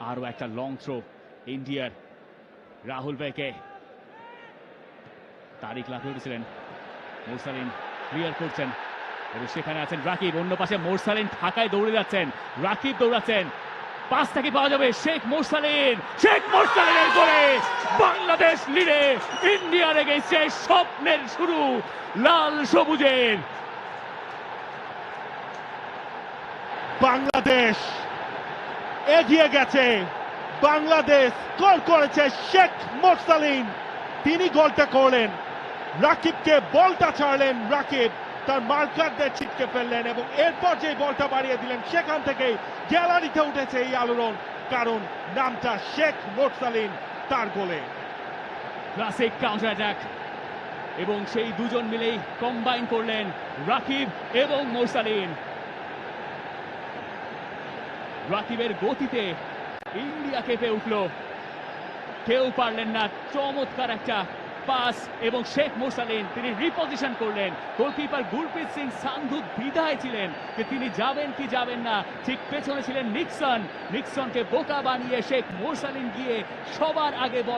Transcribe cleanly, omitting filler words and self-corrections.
আরো একটা long throw ইন্ডিয়ার রাহুল ভাইকে তারিক লাফিয়ে উঠেছিলেন মোরসালিন ক্লিয়ার করছেন এবং সেখানে আছেন রাকিব অন্য পাশে মোরসালিন ঢাকায় দৌড়ে যাচ্ছেন রাকিব দৌড়াচ্ছেন পাস থেকে পাওয়া যাবে শেখ মোরসালিনের গোলে বাংলাদেশ লিডে ইন্ডিয়ার এগেইনস্টে স্বপ্নের শুরু লাল সবুজের বাংলাদেশ এগিয়ে গেছে বাংলাদেশ গোল করেছে শেখ মোরসালিন তিনি গোলটা করলেন রাকিবকে বলটা ছাড়লেন রাকিব তার মার্কারদের ছিটকে ফেললেন এবং এরপর যে বলটা বাড়িয়ে দিলেন সেখান থেকেই গ্যালারিতে উঠেছে এই আলোড়ন কারণ নামটা শেখ মোরসালিন তার গোলে ক্লাসিক কাউন্টার অ্যাটাক এবং সেই দুজন মিলেই কম্বাইন করলেন রাকিব এবং মোরসালিন রাকিবের গতিতে ইন্ডিয়া কেঁপে উঠল কেউ পারলেন না চমৎকার একটা পাস এবং শেখ মোরসালিন তিনি রিপজিশন করলেন গোলকিপার গুরপ্রীত সিং সান্ধু দ্বিধায় ছিলেন যে তিনি যাবেন কি যাবেন না ঠিক পেছনে ছিলেন নিক্সনকে বোকা বানিয়ে শেখ মোরসালিন গিয়ে সবার আগে বল